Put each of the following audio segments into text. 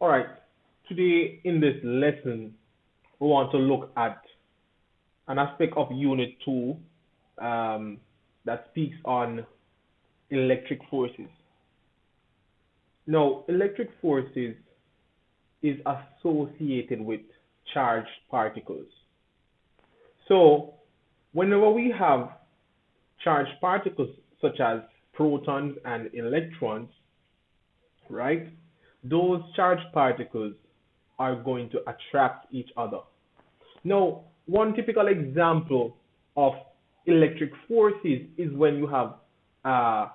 All right. Today in this lesson, we want to look at an aspect of Unit 2 um, that speaks on electric forces. Now, electric forces is associated with charged particles. So, whenever we have charged particles such as protons and electrons, right? Those charged particles are going to attract each other. Now, one typical example of electric forces is when you have uh,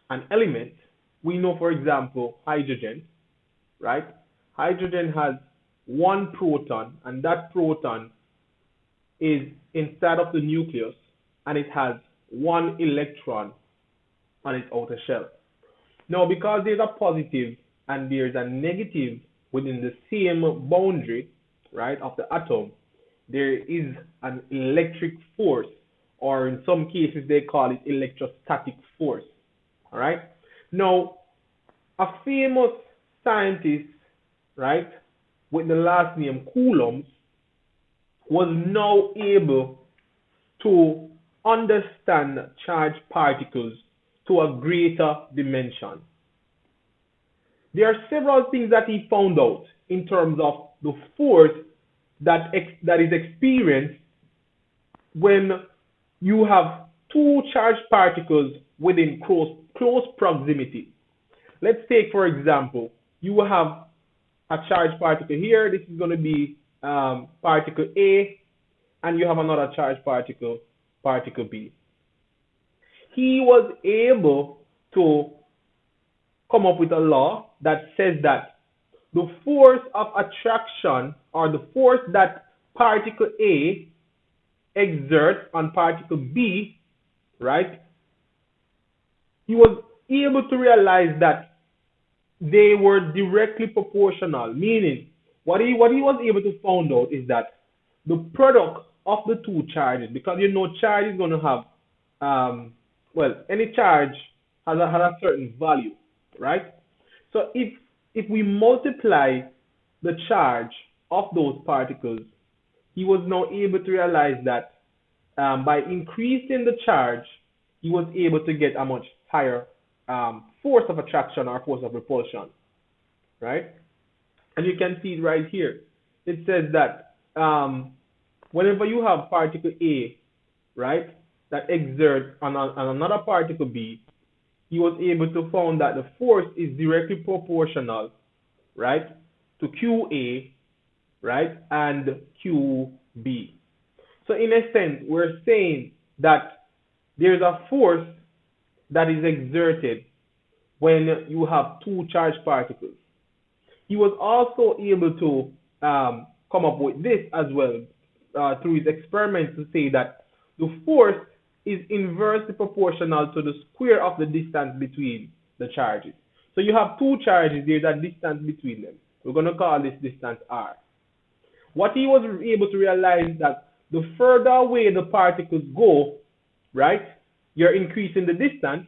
an element. We know, for example, hydrogen, right? Hydrogen has one proton, and that proton is inside of the nucleus, and it has one electron on its outer shell. Now, because there's a positive and there's a negative within the same boundary, right, of the atom, there is an electric force, or in some cases they call it electrostatic force. All right. Now, a famous scientist, right, with the last name Coulombs, was now able to understand charged particles to a greater dimension. There are several things that he found out in terms of the force that is experienced when you have two charged particles within close proximity. Let's take, for example, you have a charged particle here. This is going to be particle A, and you have another charged particle, particle B. He was able to come up with a law that says that the force of attraction, or the force that particle A exerts on particle B, right? He was able to realize that they were directly proportional, meaning what he was able to find out is that the product of the two charges, because you know charge is going to have any charge has a certain value, right? So if we multiply the charge of those particles, he was now able to realize that by increasing the charge, he was able to get a much higher force of attraction or force of repulsion, right? And you can see it right here. It says that whenever you have particle A, right, that exerts on another particle B, he was able to find that the force is directly proportional, right, to QA, right, and QB. So in a sense, we're saying that there's a force that is exerted when you have two charged particles. He was also able to come up with this as well through his experiments to say that the force is inversely proportional to the square of the distance between the charges. So you have two charges, there's a distance between them. We're going to call this distance r. What he was able to realize that the further away the particles go, right, you're increasing the distance.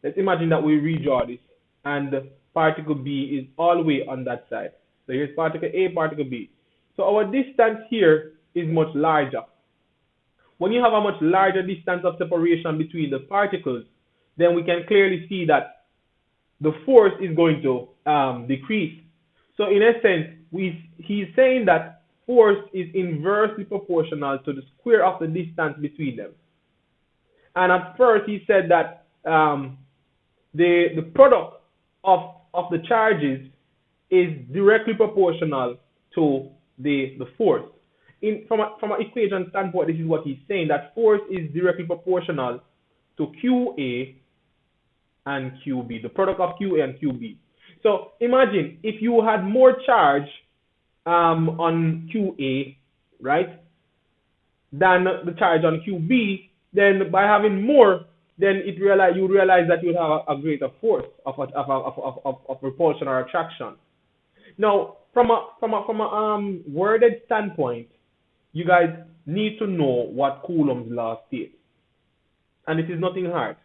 Let's imagine that we redraw this, and particle B is all the way on that side. So here's particle A, particle B. So our distance here is much larger. When you have a much larger distance of separation between the particles, then we can clearly see that the force is going to decrease. So in a sense, he's saying that force is inversely proportional to the square of the distance between them. And at first he said that the product of the charges is directly proportional to the force. From an equation standpoint, this is what he's saying, that force is directly proportional to QA and QB, the product of QA and QB. So imagine if you had more charge on QA, right, than the charge on QB, then by having more, then you realize that you would have a greater force of repulsion or attraction. Now, from a worded standpoint, you guys need to know what Coulombs law states, and it is nothing hard.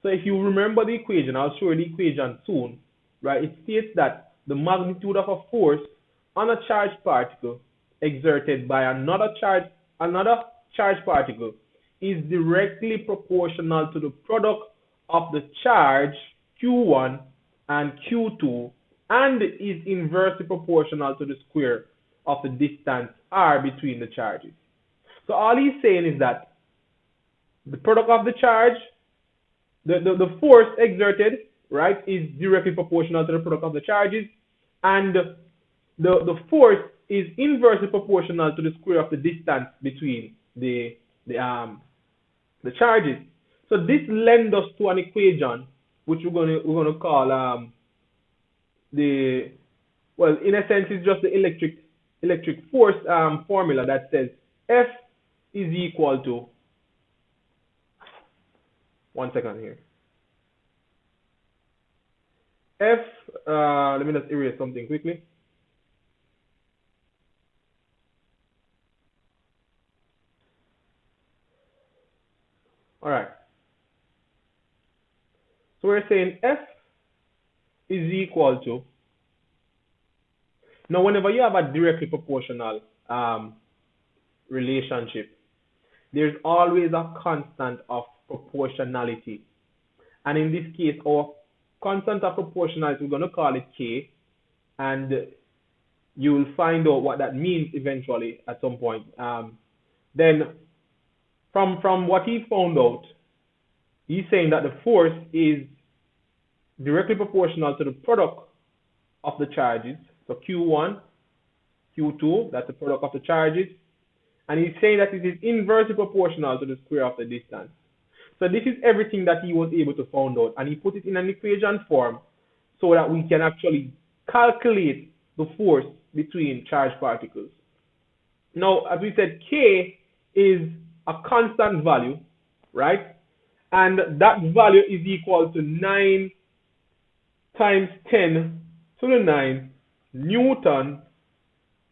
So if you remember the equation, I'll show you the equation soon, right? It states that the magnitude of a force on a charged particle exerted by another charged particle is directly proportional to the product of the charge Q1 and Q2 and is inversely proportional to the square of the distance r between the charges. So all he's saying is that the product of the charge, the force exerted, right, is directly proportional to the product of the charges, and the force is inversely proportional to the square of the distance between the charges. So this lends us to an equation which we're gonna call in a sense it's just the electric force formula that says F is equal to, one second here. F, let me just erase something quickly. All right. So we're saying F is equal to, now whenever you have a directly proportional relationship, there's always a constant of proportionality. And in this case, our constant of proportionality, we're going to call it K, and you will find out what that means eventually at some point. Then from what he found out, he's saying that the force is directly proportional to the product of the charges. So Q1, Q2, that's the product of the charges. And he's saying that it is inversely proportional to the square of the distance. So this is everything that he was able to find out. And he put it in an equation form so that we can actually calculate the force between charged particles. Now, as we said, K is a constant value, right? And that value is equal to 9 times 10 to the 9 Newton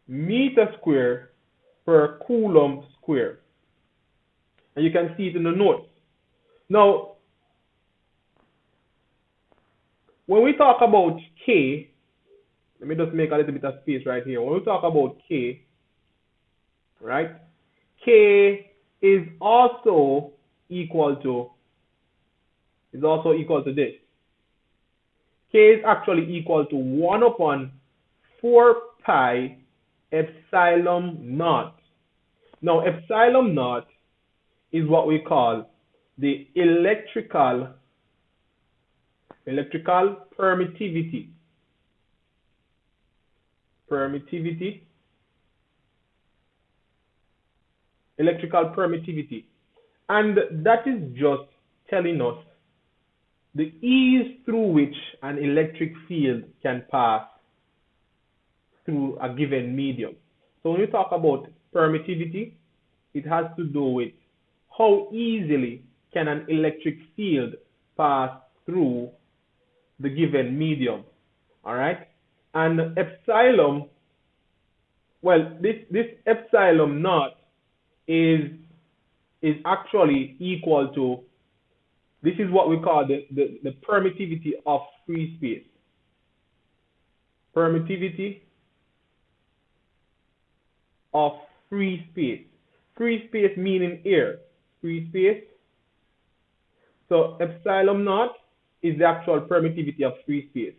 meter square per Coulomb square. And you can see it in the notes. Now, when we talk about K, let me just make a little bit of space right here. When we talk about K, right, K is also equal to this. K is actually equal to 1 upon 4 pi epsilon naught. Now, epsilon naught is what we call the electrical permittivity. Electrical permittivity. And that is just telling us the ease through which an electric field can pass through a given medium. So when we talk about permittivity, it has to do with how easily can an electric field pass through the given medium. All right? And epsilon, well, this epsilon naught is actually equal to, this is what we call the permittivity of free space. Permittivity of free space. Free space meaning air. Free space. So epsilon naught is the actual permittivity of free space.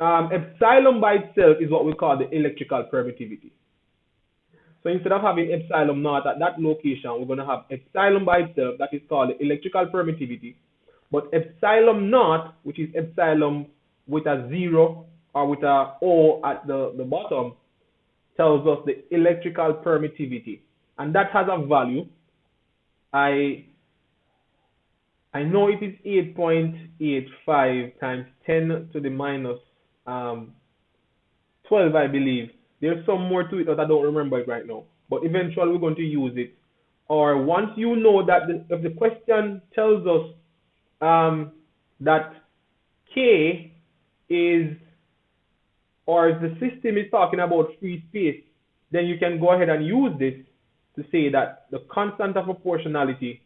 Epsilon by itself is what we call the electrical permittivity. So instead of having epsilon naught at that location, we're going to have epsilon by itself, that is called the electrical permittivity. But epsilon naught, which is epsilon with a 0 or with a O at the bottom, tells us the electrical permittivity. And that has a value. I know it is 8.85 times 10 to the minus 12, I believe. There's some more to it that I don't remember it right now. But eventually we're going to use it. Or once you know that if the question tells us that K is, or the system is talking about free space, then you can go ahead and use this to say that the constant of proportionality,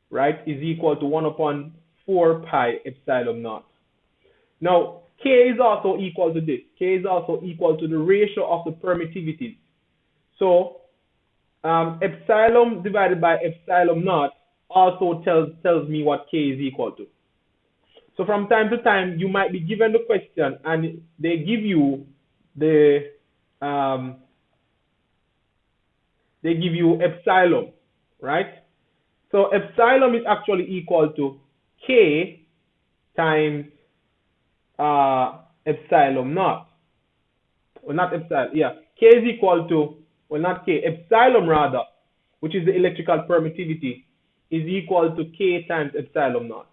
right, is equal to 1 upon 4 pi epsilon naught. Now, K is also equal to this. K is also equal to the ratio of the permittivities. So epsilon divided by epsilon naught also tells me what K is equal to. So from time to time, you might be given the question and they give you the epsilon, right? So epsilon is actually equal to K times epsilon naught. Well, not epsilon, yeah. K is equal to, well, not K, epsilon rather, which is the electrical permittivity, is equal to K times epsilon naught.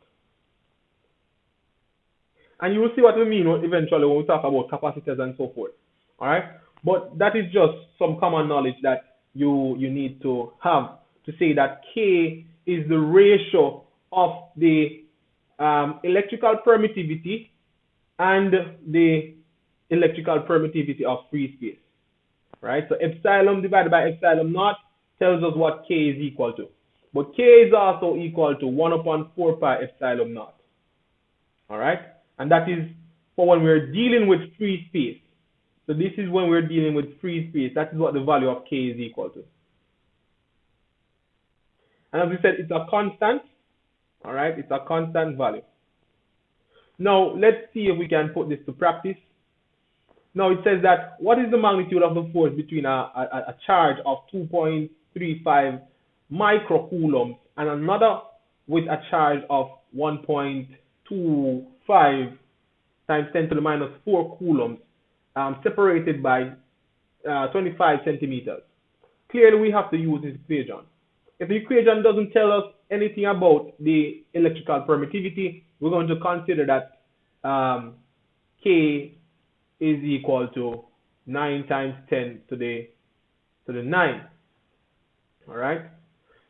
And you will see what we mean eventually when we talk about capacitors and so forth. All right? But that is just some common knowledge that you need to have to say that K is the ratio of the electrical permittivity and the electrical permittivity of free space. Right? So epsilon divided by epsilon naught tells us what K is equal to. But K is also equal to 1 upon 4 pi epsilon naught. All right? And that is for when we're dealing with free space. So this is when we're dealing with free space. That is what the value of K is equal to. And as we said, it's a constant. All right? It's a constant value. Now, let's see if we can put this to practice. Now, it says that what is the magnitude of the force between a charge of 2.35 microcoulombs and another with a charge of 1.25 times 10 to the minus 4 coulombs separated by 25 centimeters. Clearly, we have to use this equation. If the equation doesn't tell us anything about the electrical permittivity, we're going to consider that K is equal to 9 times 10 to the 9. All right?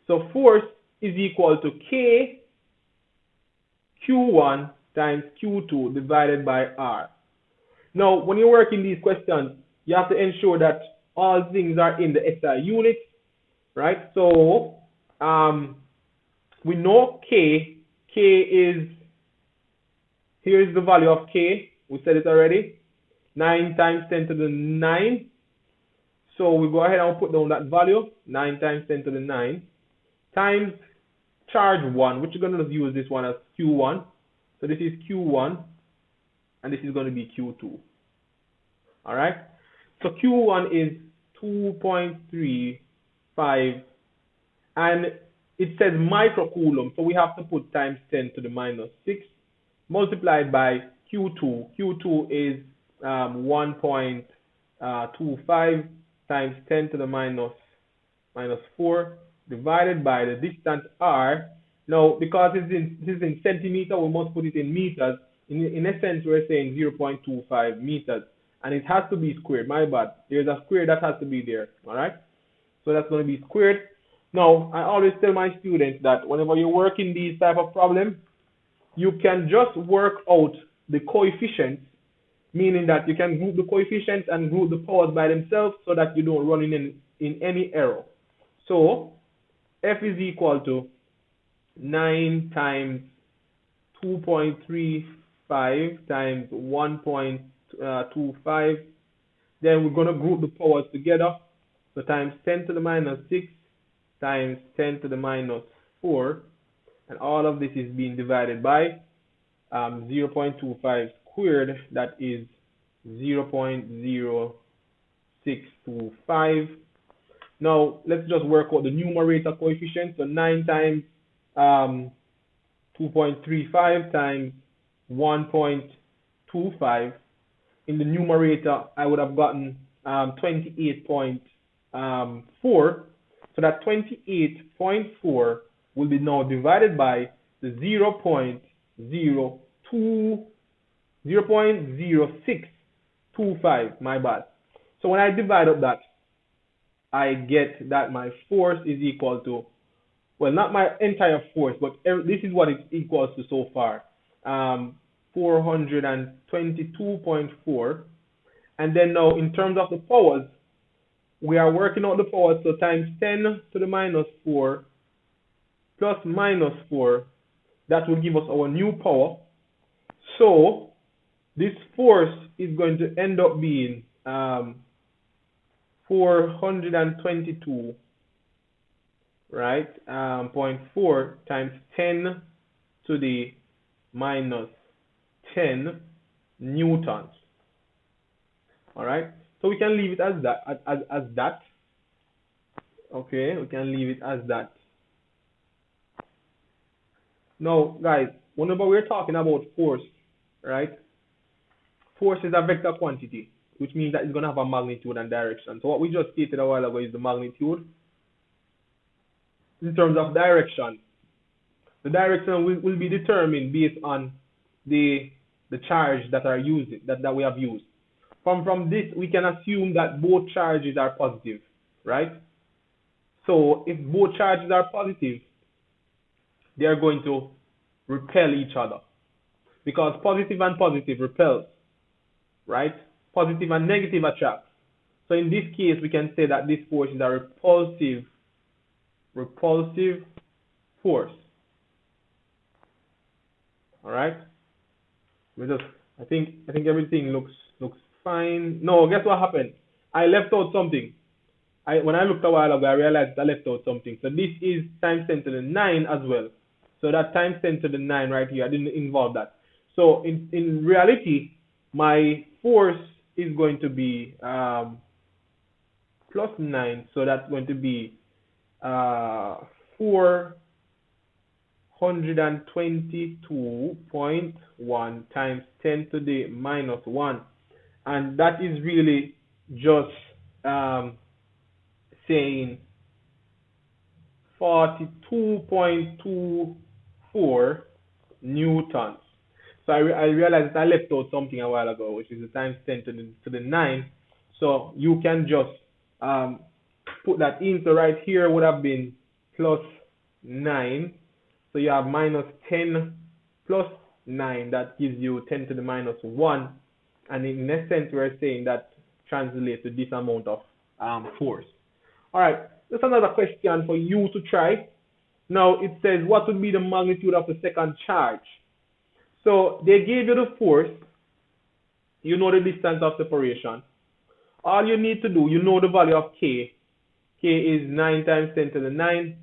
So force is equal to K Q1 times Q2 divided by R. Now, when you're working these questions, you have to ensure that all things are in the SI units, right? So, we know K. K is, here's the value of K. We said it already. 9 times 10 to the 9. So, we go ahead and put down that value. 9 times 10 to the 9. Times charge 1, which we're going to use this one as Q1. So this is Q1, and this is going to be Q2. All right? So Q1 is 2.35, and it says microcoulomb, so we have to put times 10 to the minus 6 multiplied by Q2. Q2 is 1.25 times 10 to the minus 4 divided by the distance R. Now, because this is in centimeter, we must put it in meters. In essence, we're saying 0.25 meters. And it has to be squared. My bad. There's a square that has to be there. All right? So that's going to be squared. Now, I always tell my students that whenever you're working these type of problems, you can just work out the coefficients, meaning that you can group the coefficients and group the powers by themselves so that you don't run in any error. So, F is equal to 9 times 2.35 times 1.25. Then we're going to group the powers together. So times 10 to the minus 6 times 10 to the minus 4. And all of this is being divided by 0.25 squared. That is 0.0625. Now, let's just work out the numerator coefficient. So 9 times 2.35 times 1.25. In the numerator, I would have gotten 28.4. So that 28.4 will be now divided by the 0.0625. My bad. So when I divide up that, I get that my force is equal to, well, not my entire force, but this is what it equals to so far. 422.4. And then now, in terms of the powers, we are working out the powers, so times 10 to the minus 4 plus minus 4, that will give us our new power. So, this force is going to end up being 422, right? 0.4 times 10 to the minus 10 newtons. All right. So we can leave it as that, as that. Okay, we can leave it as that. Now, guys, whenever we're talking about force, right? Force is a vector quantity, which means that it's going to have a magnitude and direction. So what we just stated a while ago is the magnitude. In terms of direction, the direction will be determined based on the charge that are using that we have used. From this, we can assume that both charges are positive, right? So if both charges are positive, they are going to repel each other, because positive and positive repels, right? Positive and negative attract. So in this case, we can say that this force is a repulsive force. All right. I think everything looks fine. No, guess what happened? I left out something. When I looked a while ago, I realized I left out something. So this is times 10 to the 9 as well. So that times 10 to the 9 right here, I didn't involve that. So in reality, my force is going to be plus 9. So that's going to be 422.1 times 10 to the minus 1. And that is really just saying 42.24 newtons. So I realized that I left out something a while ago, which is the times 10 to the 9. So you can just put that in. So right here would have been plus 9. So you have minus 10 plus 9. That gives you 10 to the minus 1. And in essence, we're saying that translates to this amount of force. All right, that's another question for you to try. Now it says, what would be the magnitude of the second charge? So they gave you the force. You know the distance of separation. All you need to do, you know the value of K. K is 9 times 10 to the 9,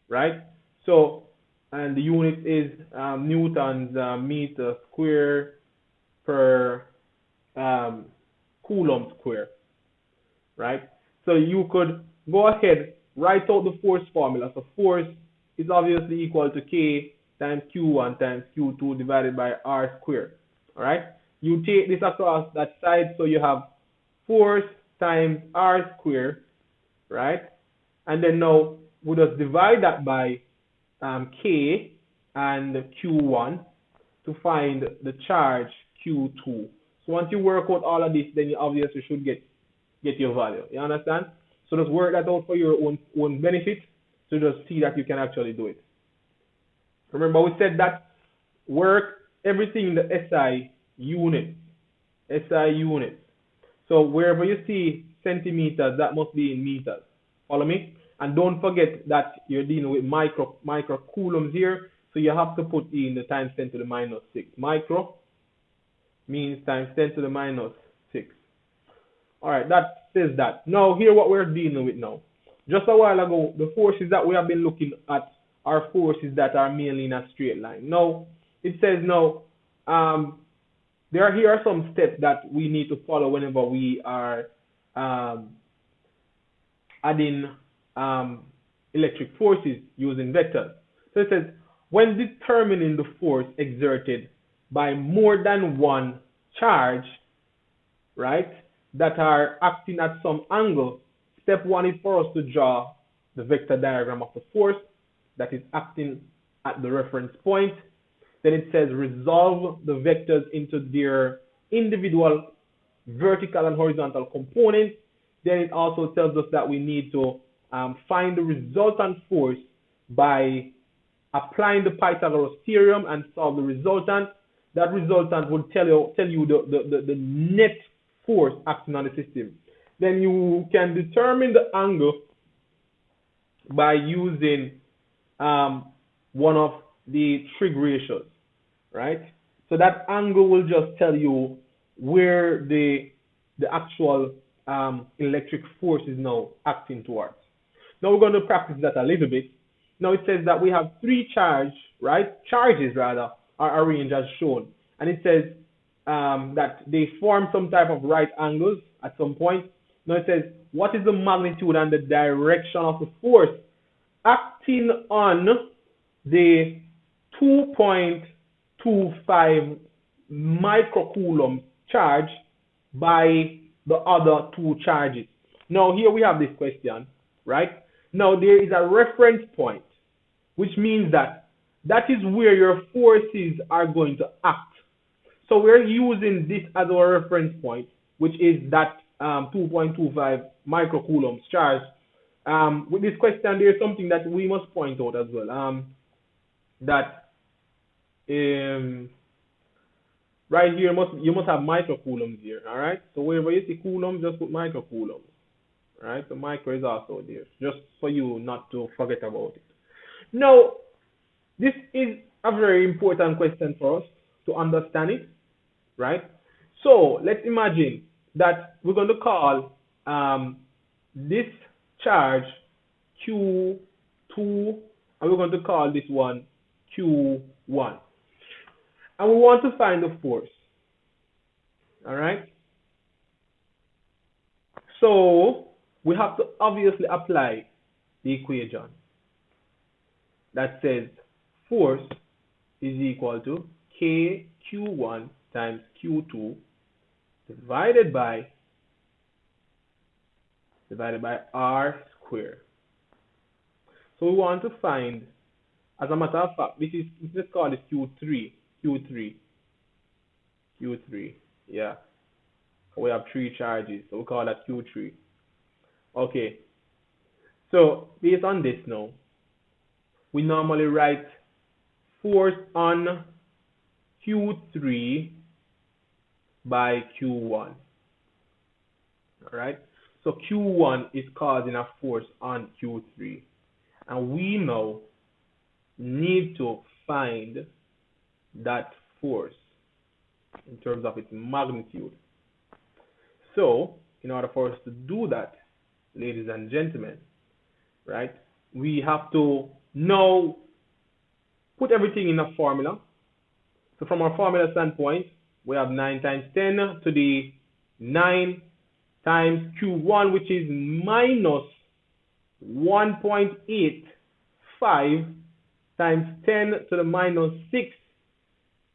right? So, and the unit is newtons meter square per Coulomb square, right? So you could go ahead, write out the force formula. So force is obviously equal to K times Q1 times Q2 divided by R squared, all right? You take this across that side, so you have force times R squared, right? And then now we just divide that by K and Q1 to find the charge Q2. So once you work out all of this, then you obviously should get your value. You understand? So just work that out for your own benefit, to just see that you can actually do it. Remember, we said that work everything in the SI unit. SI unit. So wherever you see centimeters, that must be in meters. Follow me? And don't forget that you're dealing with micro coulombs here, so you have to put in the times 10 to the minus 6. Micro means times 10 to the minus 6. All right, that says that. Now, here what we're dealing with now. Just a while ago, the forces that we have been looking at are forces that are mainly in a straight line. Now, it says now, here are some steps that we need to follow whenever we are adding electric forces using vectors. So it says, when determining the force exerted by more than one charge, right, that are acting at some angle, step one is for us to draw the vector diagram of the force that is acting at the reference point. Then it says resolve the vectors into their individual vertical and horizontal components. Then it also tells us that we need to find the resultant force by applying the Pythagoras theorem and solve the resultant. That resultant will tell you the net force acting on the system. Then you can determine the angle by using one of the trig ratios, right? So that angle will just tell you where the actual electric force is now acting towards. Now we're going to practice that a little bit. Now it says that we have three charges rather, are arranged as shown. And it says that they form some type of right angles at some point. Now it says, what is the magnitude and the direction of the force acting on the 2.25 microcoulomb charge by the other two charges? Now here we have this question, right? Now there is a reference point, which means that that is where your forces are going to act. So we're using this as our reference point, which is that 2.25 microcoulombs charge. With this question, there's something that we must point out as well. That right here you must have microcoulombs here. All right. So wherever you see coulombs, just put microcoulombs. All right. So micro is also there, just for you not to forget about it. Now, this is a very important question for us to understand it, right? So let's imagine that we're going to call this charge Q2, and we're going to call this one Q1. And we want to find the force. All right? So we have to obviously apply the equation that says force is equal to KQ1 times Q2 divided by R squared. So we want to find, as a matter of fact, let's call it Q3. Yeah. We have three charges, so we call that Q3. Okay. So based on this now, we normally write force on Q3 by Q1. All right. So Q1 is causing a force on Q3, and we now need to find that force in terms of its magnitude. So in order for us to do that, ladies and gentlemen, right, we have to now put everything in a formula. So from our formula standpoint, we have 9 times 10 to the 9 times Q1, which is minus 1.85 times 10 to the minus 6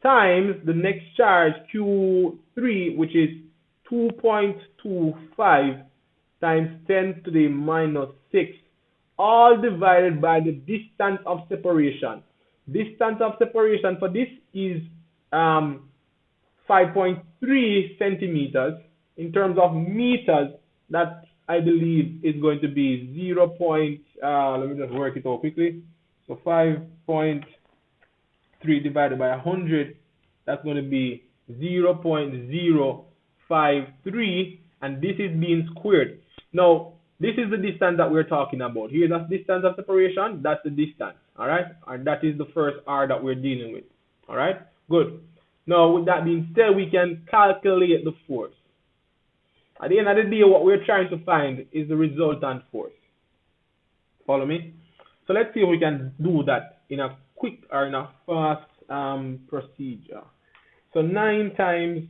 times the next charge Q3, which is 2.25 times 10 to the minus 6, all divided by the distance of separation. Distance of separation for this is 5.3 centimeters. In terms of meters, that I believe is going to be 0. Let me just work it out quickly. So 5.3 divided by 100, that's going to be 0.053, and this is being squared. Now, this is the distance that we're talking about. Here, that's distance of separation. That's the distance. All right, and that is the first R that we're dealing with. All right, good. Now, with that being said, we can calculate the force. At the end of the day, what we're trying to find is the resultant force. Follow me? So let's see if we can do that in a quick or in a fast procedure. So 9 times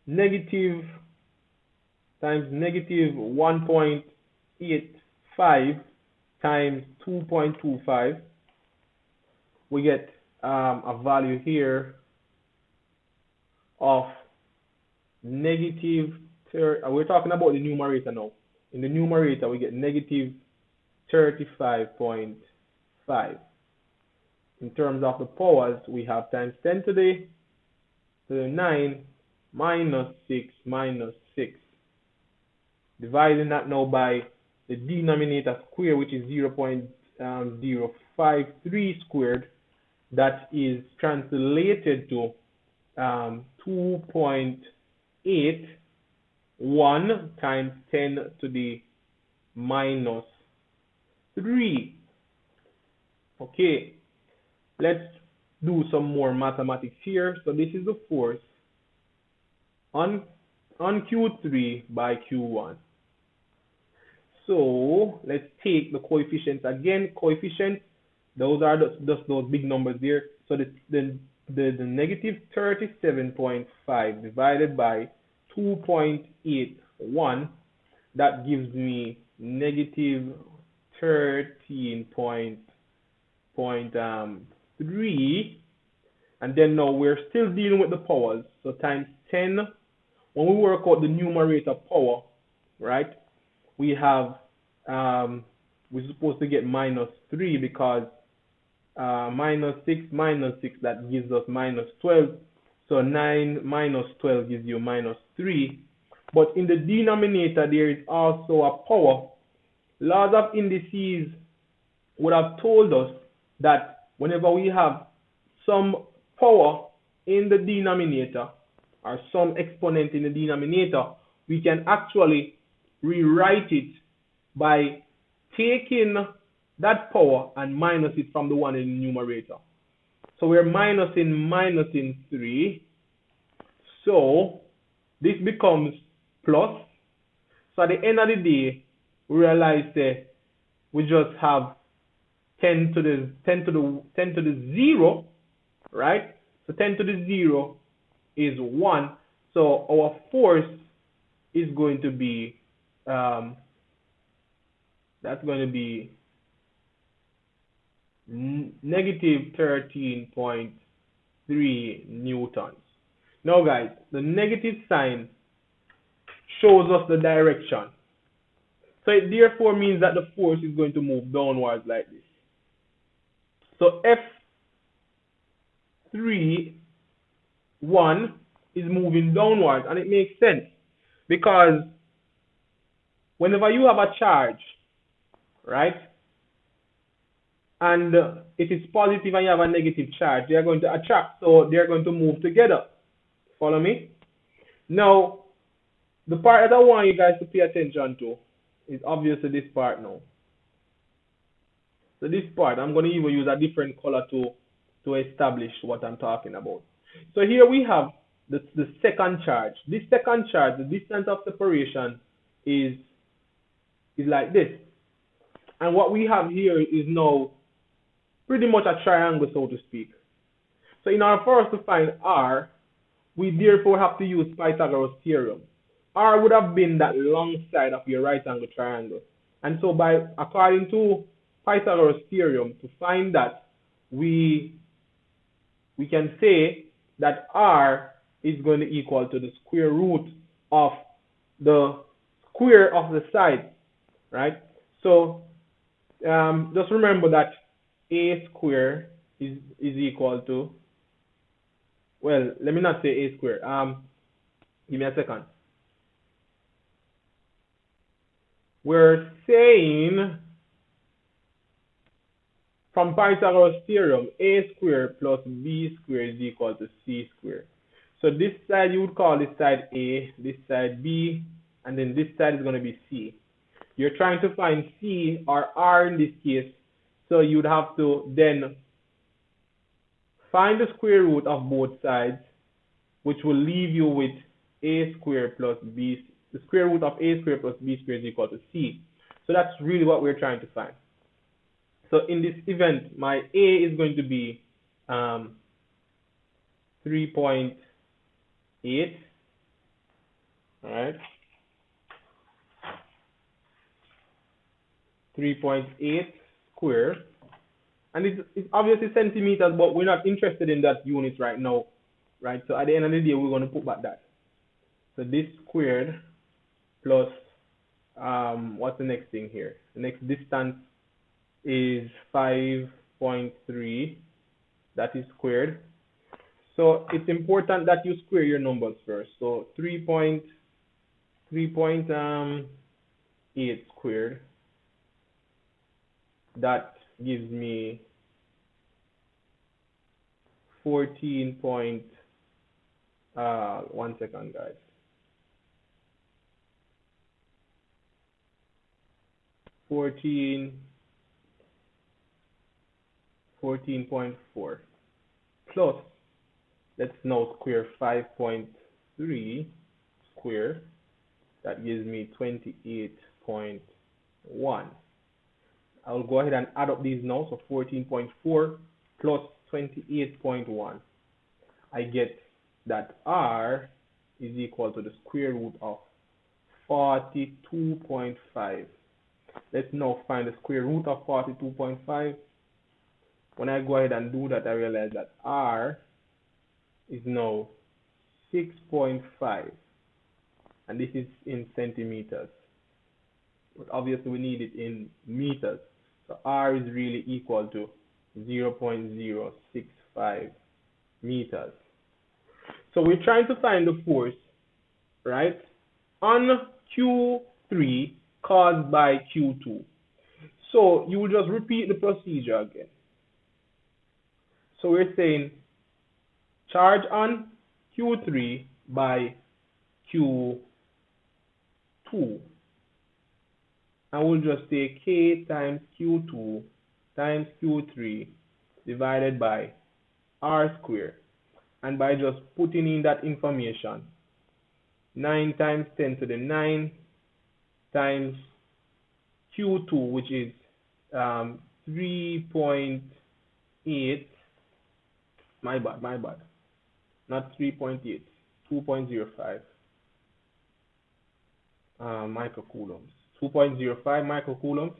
negative 1.85 times 2.25, we get a value here of negative. We're talking about the numerator now. In the numerator, we get negative 35.5. In terms of the powers, we have times 10 to the 9 minus 6 minus 6. Dividing that now by the denominator square, which is 0.053 squared. That is translated to 2.81 times 10 to the minus 3. Okay, let's do some more mathematics here. So this is the force on Q3 by Q1. So let's take the coefficients again. Coefficients, those are just those big numbers there. So the negative 37.5 divided by 2.81, that gives me negative 13.3. And then now we're still dealing with the powers. So times 10, when we work out the numerator power, right? We have, we're supposed to get minus 3 because minus 6, that gives us minus 12. So 9 minus 12 gives you minus 3. But in the denominator, there is also a power. Laws of indices would have told us that whenever we have some power in the denominator or some exponent in the denominator, we can actually rewrite it by taking that power and minus it from the one in the numerator. So we're minusing 3. So this becomes plus. So at the end of the day, we realize that we just have 10 to the 0, right? So 10 to the 0 is 1. So our force is going to be that's going to be negative 13.3 newtons. Now guys, the negative sign shows us the direction. So it therefore means that the force is going to move downwards like this. So F3(1) is moving downwards, and it makes sense because whenever you have a charge, right, and it is positive and you have a negative charge, they are going to attract, so they are going to move together. Follow me? Now, the part that I want you guys to pay attention to is obviously this part now. So this part, I'm going to even use a different color to establish what I'm talking about. So here we have the second charge. This second charge, the distance of separation is like this. And what we have here is now pretty much a triangle, so to speak. So in order for us to find R, we therefore have to use Pythagoras' theorem. R would have been that long side of your right angle triangle. And so according to Pythagoras' theorem, to find that, we can say that R is going to equal to the square root of the square of the side, right? So just remember that a square is equal to, well, let me not say a square. Give me a second. We're saying from Pythagoras' theorem, a squared plus b squared is equal to c squared. So this side you would call this side a, this side b, and then this side is going to be c. You're trying to find c or r in this case, so you'd have to then find the square root of both sides, which will leave you with a squared plus b. The square root of a squared plus b squared is equal to c. So that's really what we're trying to find. So in this event, my a is going to be 3.8. All right. 3.8 square. And it's obviously centimeters, but we're not interested in that unit right now, right? So at the end of the day, we're going to put back that. So this squared plus, what's the next thing here? The next distance is 5.3. That is squared. So it's important that you square your numbers first. So 3.8 squared. That gives me 14 point, 1 second guys. 14.4. plus, let's now square 5.3 square. That gives me 28.1. I'll go ahead and add up these now. So 14.4 plus 28.1. I get that R is equal to the square root of 42.5. Let's now find the square root of 42.5. When I go ahead and do that, I realize that R is now 6.5. And this is in centimeters. But obviously we need it in meters. So R is really equal to 0.065 meters. So we're trying to find the force, right, on Q3 caused by Q2. So you will just repeat the procedure again. So we're saying charge on Q3 by Q2. And we'll just say K times Q2 times Q3 divided by R squared. And by just putting in that information, 9 times 10 to the 9 times Q2, which is 3.8, my bad, not 3.8, 2.05 microcoulombs. 2.05 microcoulombs.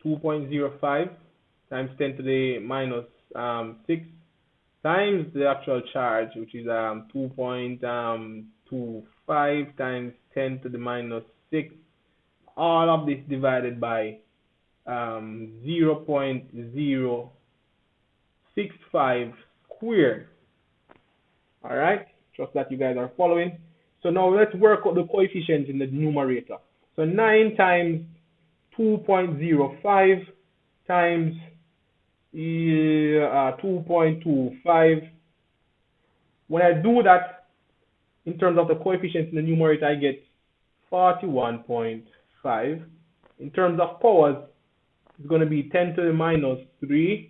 2.05 times 10 to the minus 6 times the actual charge, which is 2.25 times 10 to the minus 6. All of this divided by 0.065 squared. All right, trust that you guys are following. So now let's work out the coefficients in the numerator. So 9 times 2.05 times 2.25. When I do that, in terms of the coefficients in the numerator, I get 41.5. In terms of powers, it's going to be 10 to the minus 3.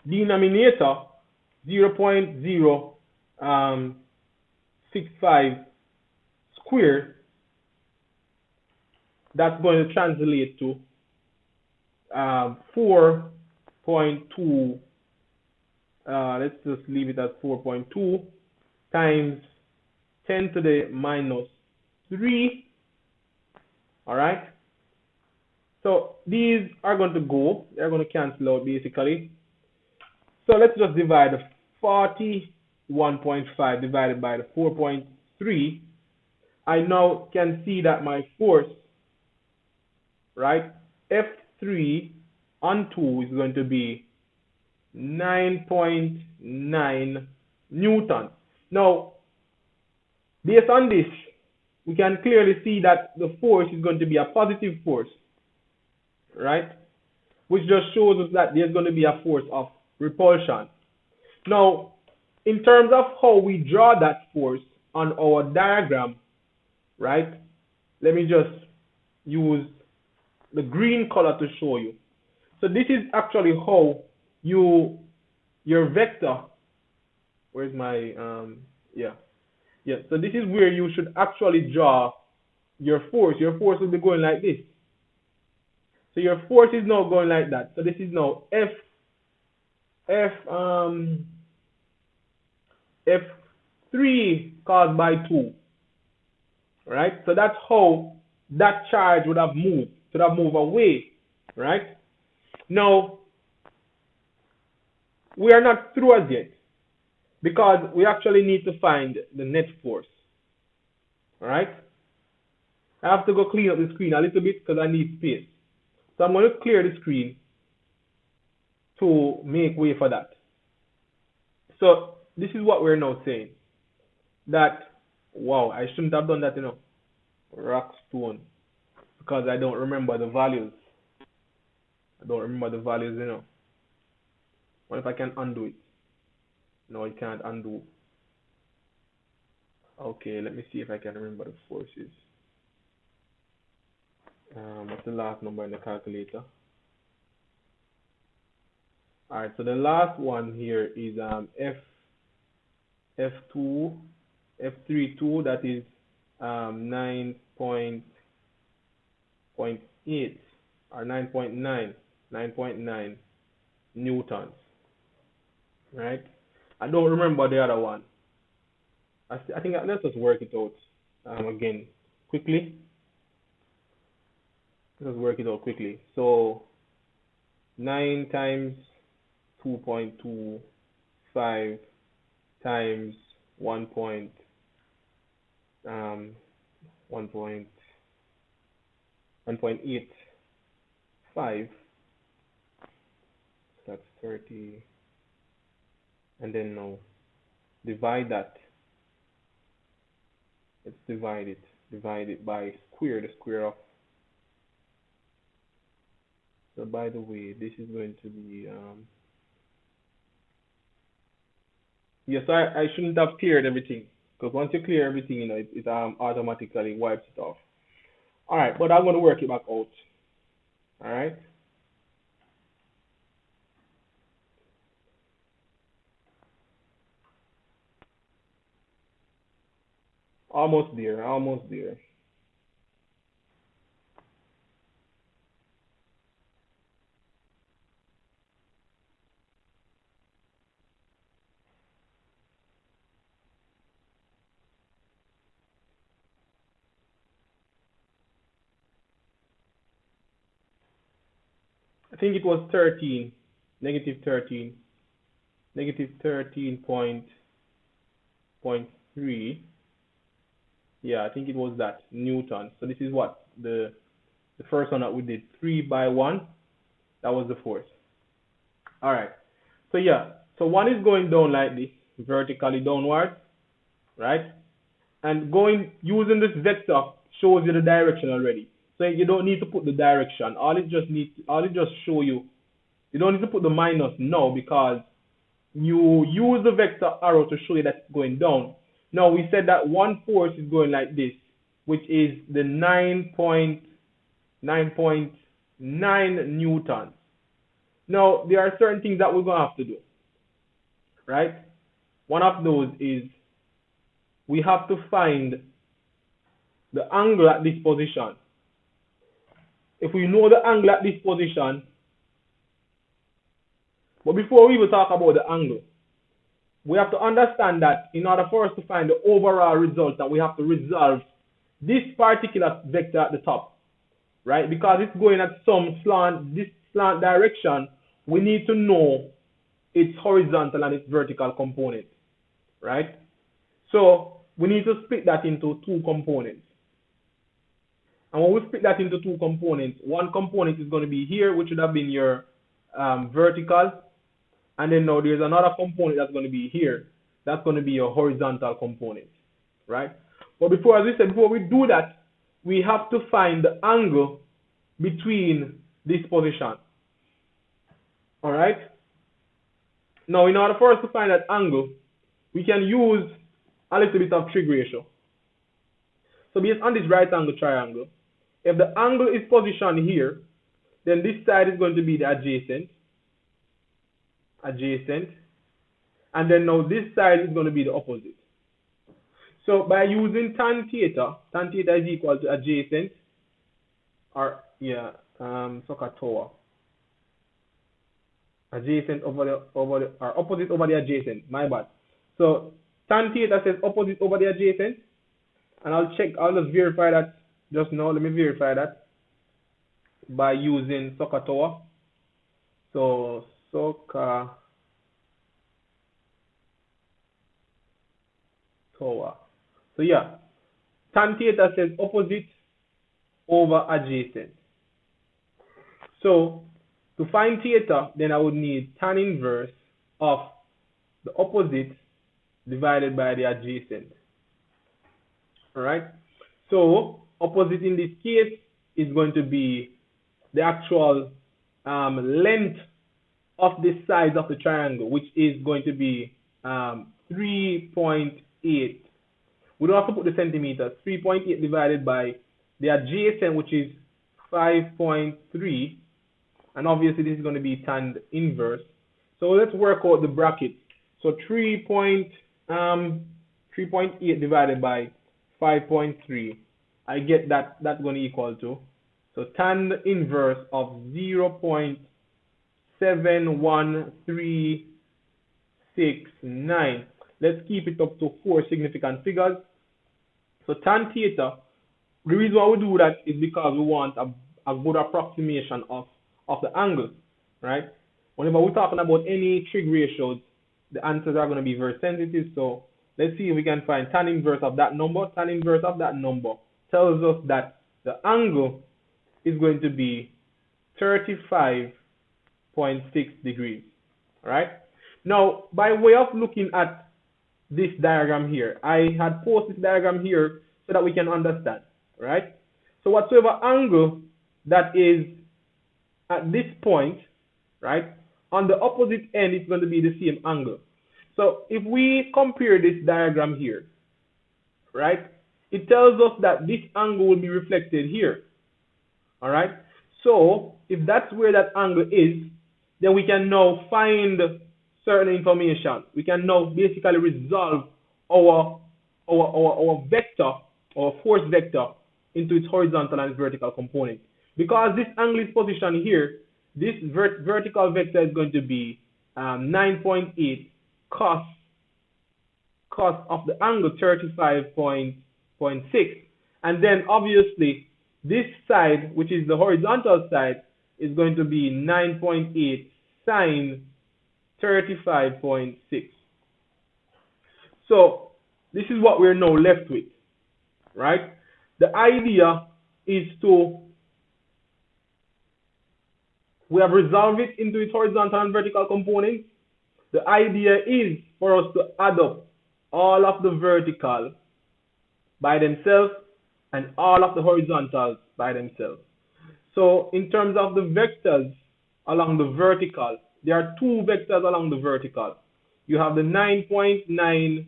Denominator, 0.065 squared. That's going to translate to 4.2. Let's just leave it at 4.2 times 10 to the minus 3. All right. So these are going to go. They're going to cancel out basically. So let's just divide the 41.5 divided by the 4.3. I now can see that my force, right, F3 on 2 is going to be 9.9 Newton. Now, based on this, we can clearly see that the force is going to be a positive force, right? Which just shows us that there's going to be a force of repulsion. Now, in terms of how we draw that force on our diagram, right? Let me just use the green color to show you. So this is actually how your vector, where's my, so this is where you should actually draw your force. Your force will be going like this. So your force is now going like that. So this is now F3 caused by 2. Right? So that's how that charge would have moved. Should have moved away. Right? Now, we are not through as yet, because we actually need to find the net force. Alright? I have to go clean up the screen a little bit because I need space. So I'm going to clear the screen to make way for that. So this is what we're now saying. That, wow, I shouldn't have done that, rock, stone, because I don't remember the values. What if I can undo it? No, I can't undo. Okay, let me see if I can remember the forces. What's the last number in the calculator? All right, so the last one here is F2, F32, that is 9.8 or 9.9 newtons, right? I don't remember the other one. I think let's just work it out again quickly. Let's work it out quickly. So 9 times 2.25 times 1 point 1.85. So that's 30, and then now divide that. Let's divide it by square, the square of. So by the way, this is going to be yes, I shouldn't have cleared everything, because once you clear everything, it automatically wipes it off. All right, but I'm going to work it back out. All right. Almost there, almost there. I think it was 13, negative 13, negative 13.3. Yeah, I think it was that, Newton. So this is what the first one that we did, 3 by 1. That was the force. All right. So yeah, so one is going down like this, vertically downward, right? And going using this vector shows you the direction already. So you don't need to put the direction. All it just show you. You don't need to put the minus now, because you use the vector arrow to show you that it's going down. Now we said that one force is going like this, which is the 9.9 newtons. Now there are certain things that we're gonna have to do, right? One of those is we have to find the angle at this position. If we know the angle at this position, but before we even talk about the angle, we have to understand that in order for us to find the overall result, that we have to resolve this particular vector at the top, right? Because it's going at some slant, this slant direction, we need to know its horizontal and its vertical component, right? So we need to split that into two components. And when we split that into two components, one component is going to be here, which would have been your vertical. And then now there's another component that's going to be here. That's going to be your horizontal component, right? But before, as we said, before we do that, we have to find the angle between this position. All right? Now, in order for us to find that angle, we can use a little bit of trig ratio. So based on this right angle triangle, if the angle is positioned here, then this side is going to be the adjacent, and then now this side is going to be the opposite. So by using tan theta is equal to adjacent, or SOHCAHTOA, adjacent over the or opposite over the adjacent. My bad. So tan theta says opposite over the adjacent, and I'll just verify that just now. Let me verify that by using SOHCAHTOA. So SOHCAHTOA. So yeah, tan theta says opposite over adjacent. So to find theta, then I would need tan inverse of the opposite divided by the adjacent. All right. So opposite in this case is going to be the actual length of the sides of the triangle, which is going to be 3.8. We don't have to put the centimeters. 3.8 divided by the adjacent, which is 5.3, and obviously this is going to be tan inverse. So let's work out the bracket. So 3.8 divided by 5.3. I get that that's going to equal to. So tan inverse of 0.71369. Let's keep it up to 4 significant figures. So tan theta, the reason why we do that is because we want a good approximation of the angle, right? Whenever we're talking about any trig ratios, the answers are going to be very sensitive. So let's see if we can find tan inverse of that number. Tan inverse of that number tells us that the angle is going to be 35.6 degrees, right? Now, by way of looking at this diagram here, I had posted this diagram here so that we can understand, right? So whatsoever angle that is at this point, right, on the opposite end, it's going to be the same angle. So if we compare this diagram here, right, it tells us that this angle will be reflected here, all right? So if that's where that angle is, then we can now find certain information. We can now basically resolve our vector, our force vector, into its horizontal and vertical component. Because this angle is positioned here, this vertical vector is going to be 9.8 cos of the angle 35.6. And then obviously this side, which is the horizontal side, is going to be 9.8 sine 35.6. So this is what we're now left with, right? The idea is we have resolved it into its horizontal and vertical components. The idea is for us to add up all of the vertical by themselves and all of the horizontals by themselves. So in terms of the vectors along the vertical, there are two vectors along the vertical. You have the 9.9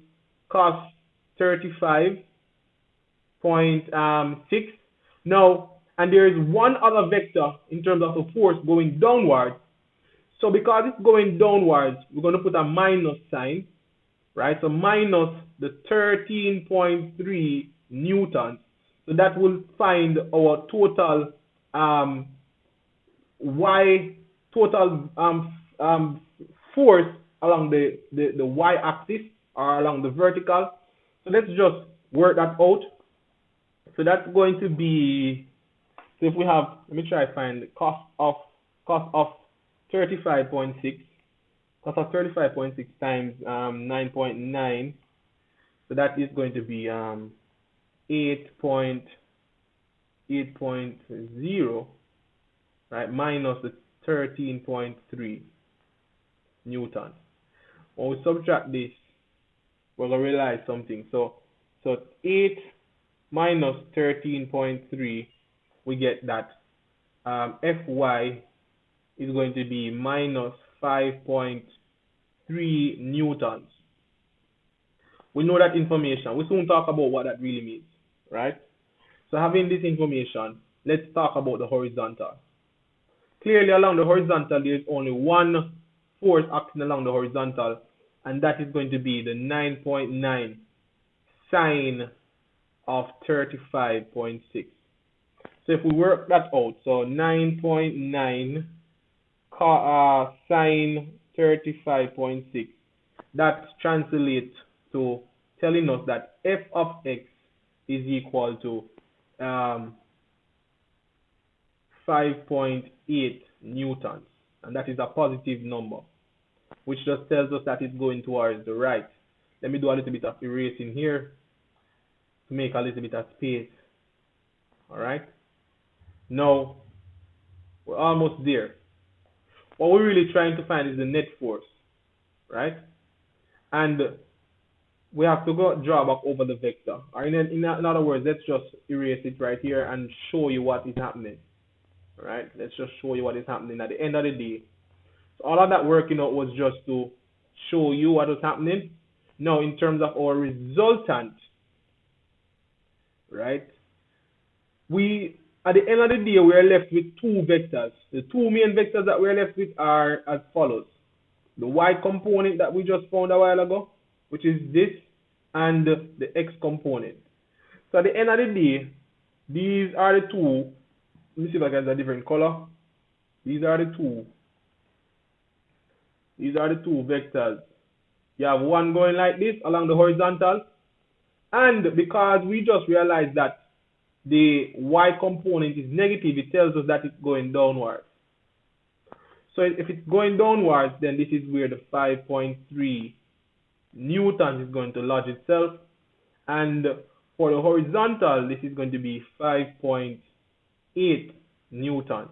cos 35.6. Now, and there is one other vector in terms of the force going downwards. So because it's going downwards, we're going to put a minus sign, right? So minus the 13.3 newtons. So that will find our total force along the y-axis or along the vertical. So let's just work that out. So that's going to be, so if we have, let me try to find the cost of 35.6. Cost of 35.6 times 9.9. So that is going to be 8.0, right, minus the 13.3 newtons. When we subtract this, we're going to realize something. So 8 minus 13.3, we get that Fy is going to be minus 5.3 newtons. We know that information. We soon talk about what that really means, right? So having this information, let's talk about the horizontal. Clearly along the horizontal, there is only one force acting along the horizontal, and that is going to be the 9.9 sine of 35.6. So if we work that out, so 9.9 sine 35.6, that translates to telling us that f of x is equal to 5.8 newtons, and that is a positive number, which just tells us that it's going towards the right. Let me do a little bit of erasing here to make a little bit of space. All right. Now we're almost there. What we're really trying to find is the net force, right? And we have to go draw back over the vector. Or in other words, let's just erase it right here and show you what is happening. All right. Let's just show you what is happening at the end of the day. So all of that working out was just to show you what was happening. Now, in terms of our resultant, right? At the end of the day, we are left with two vectors. The two main vectors that we are left with are as follows. the y component that we just found a while ago, which is this, and the x component. So at the end of the day, these are the two. Let me see if I can get a different color. These are the two. These are the two vectors. You have one going like this along the horizontal, and because we just realized that the y component is negative, it tells us that it's going downwards. So if it's going downwards, then this is where the 5.3 newtons is going to lodge itself. And for the horizontal, this is going to be 5.8 newtons.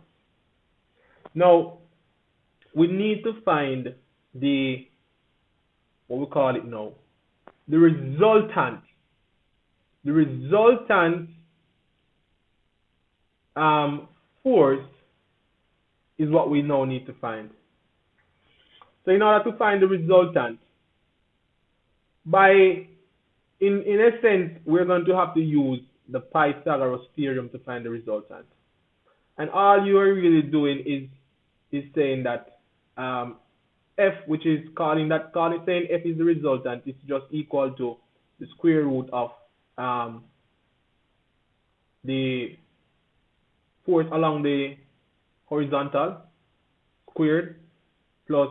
Now, we need to find the, what we call it now, the resultant. The resultant force is what we now need to find. So in order to find the resultant, in a sense, we're going to have to use the Pythagoras theorem to find the resultant. And all you are really doing is saying that f, which is saying f is the resultant, is just equal to the square root of the force along the horizontal squared plus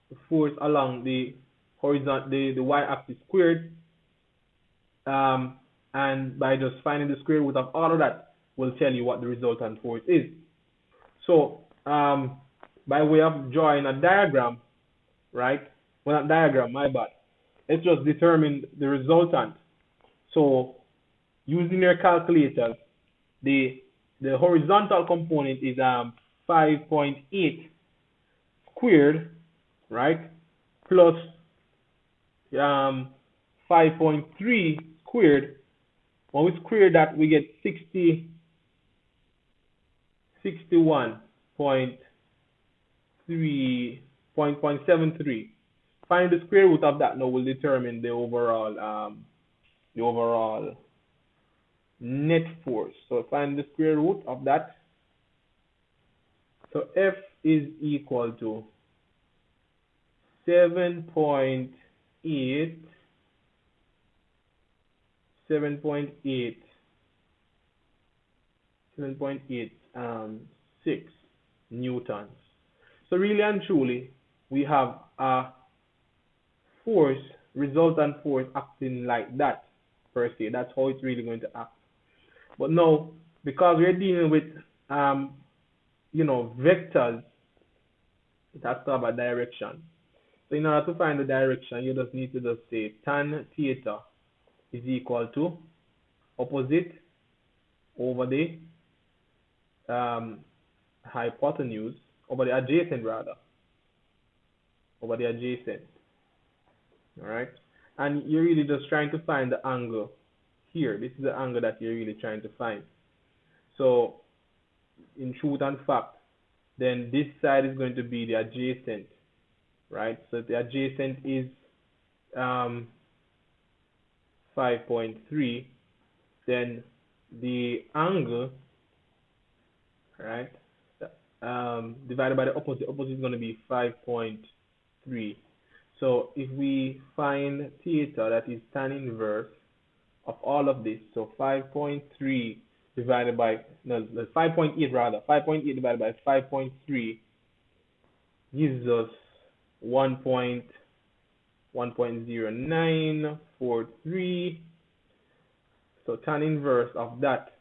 the force along the horizontal, the y-axis squared, and by just finding the square root of all of that will tell you what the resultant force is. So by way of drawing a diagram, right? Well, not diagram, my bad. Let's just determine the resultant. So using your calculator, the horizontal component is 5.8 squared, right? Plus 5.3 squared. When we square that, we get 61.73. Find the square root of that now will determine the overall net force. So find the square root of that. So F is equal to 7.8 6 newtons. So really and truly, we have a force, resultant force acting like that per se. That's how it's really going to act. But now, because we're dealing with vectors, it has to have a direction. So in order to find the direction, you just need to just say tan theta is equal to opposite over the hypotenuse, over the adjacent rather, over the adjacent. All right, and you're really just trying to find the angle here. This is the angle that you're really trying to find. So in truth and fact, then this side is going to be the adjacent, right? So the adjacent is 5.3. Then the angle, right, divided by the opposite. Opposite is going to be 5.3. So if we find theta, that is tan inverse of all of this, so 5.3 divided by, no, 5.8 rather, 5.8 divided by 5.3 gives us 1.0943. So tan inverse of that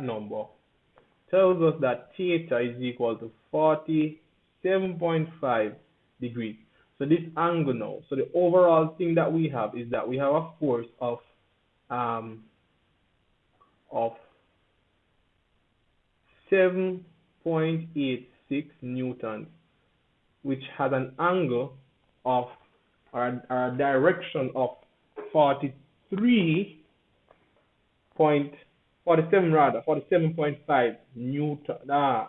number tells us that theta is equal to 47.5 degrees. So this angle now, so the overall thing that we have is that we have a force of 7.86 newtons, which has an angle of, or a direction of 47.5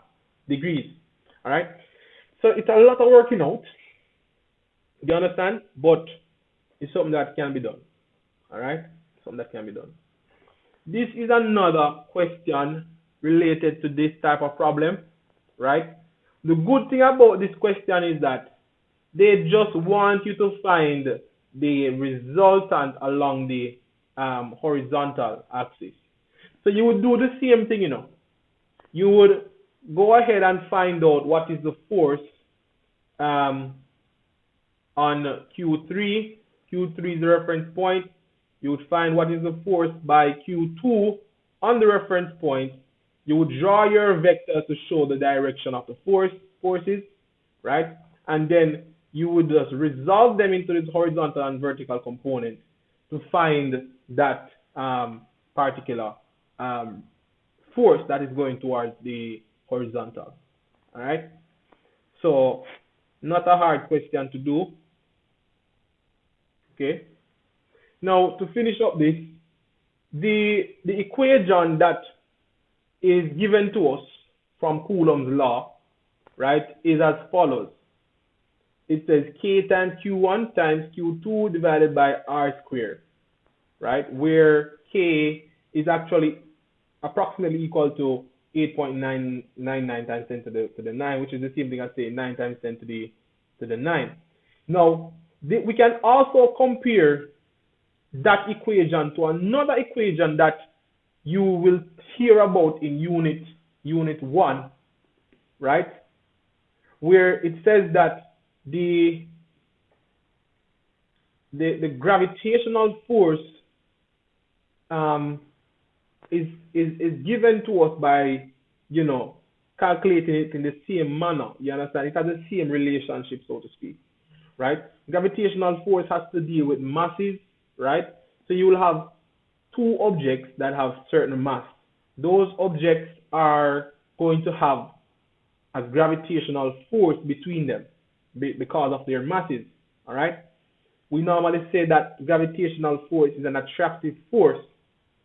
degrees. All right. So it's a lot of working out. Do you understand? But it's something that can be done. All right. Something that can be done. This is another question related to this type of problem, right? The good thing about this question is that they just want you to find the resultant along the horizontal axis. So you would do the same thing, you know. You would go ahead and find out what is the force um, on Q3. Q3 is the reference point. You would find what is the force by Q2 on the reference point. You would draw your vector to show the direction of the forces, right? And then you would just resolve them into this horizontal and vertical component to find that particular force that is going towards the horizontal. All right. So not a hard question to do. Okay. Now to finish up this, the equation that is given to us from Coulombs law, right, is as follows. It says K times Q1 times Q2 divided by R squared, right, where K is actually approximately equal to 8.999 times 10 to the 9, which is the same thing as saying 9 times 10 to the 9. Now, we can also compare that equation to another equation that you will hear about in unit 1, right, where it says that the gravitational force is given to us by, you know, calculating it in the same manner. You understand? It has the same relationship, so to speak, right? Gravitational force has to deal with masses, right? So you will have two objects that have certain mass. Those objects are going to have a gravitational force between them because of their masses, all right? We normally say that gravitational force is an attractive force,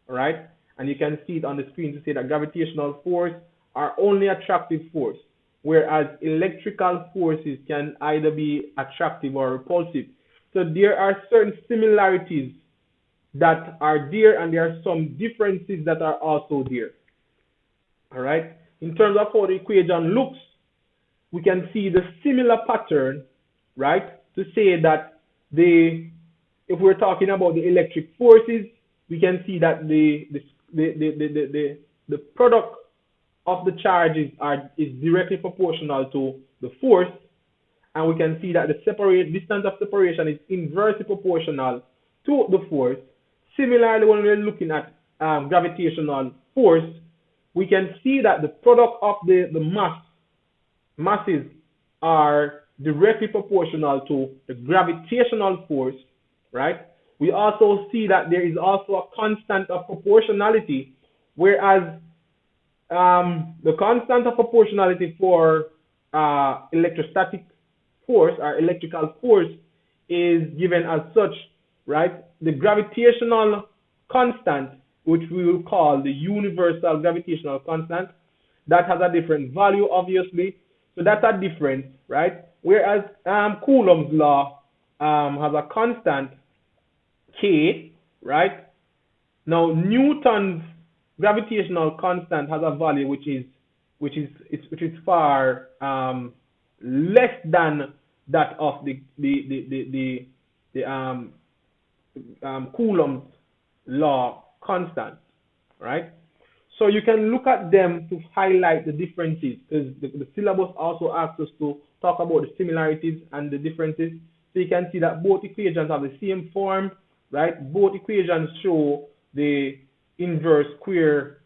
all right? And you can see it on the screen to say that gravitational force are only attractive force, whereas electrical forces can either be attractive or repulsive. So there are certain similarities that are there, and there are some differences that are also there. All right. In terms of how the equation looks, we can see the similar pattern, right? To say that if we're talking about the electric forces, we can see that the product of the charges is directly proportional to the force, and we can see that the distance of separation is inversely proportional to the force. Similarly, when we're looking at gravitational force, we can see that the product of the masses are directly proportional to the gravitational force, right? We also see that there is also a constant of proportionality, whereas the constant of proportionality for electrostatic force or electrical force is given as such, right? The gravitational constant, which we will call the universal gravitational constant, that has a different value, obviously. So that's a difference, right? Whereas Coulombs law has a constant K, right? Now Newton's gravitational constant has a value which is far less than that of the Coulombs law constant, right? So you can look at them to highlight the differences, because the syllabus also asks us to talk about the similarities and the differences. So you can see that both equations have the same form, right? Both equations show the inverse square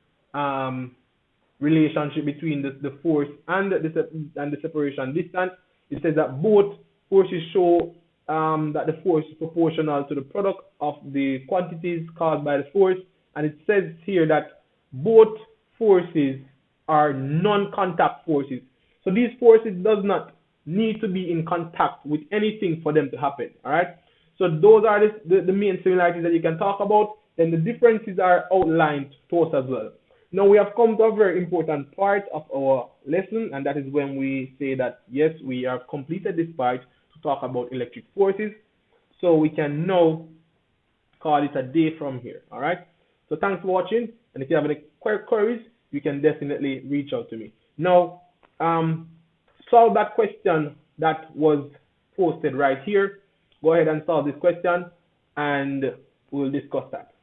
relationship between the force and the separation distance. It says that both forces show that the force is proportional to the product of the quantities caused by the force, and it says here that both forces are non-contact forces. So these forces does not need to be in contact with anything for them to happen, all right? So those are the main similarities that you can talk about. Then the differences are outlined to us as well. Now we have come to a very important part of our lesson, and that is when we say that, yes, we have completed this part to talk about electric forces. So we can now call it a day from here, all right? So thanks for watching, and if you have any queries, you can definitely reach out to me. Now, solve that question that was posted right here. Go ahead and solve this question and we'll discuss that.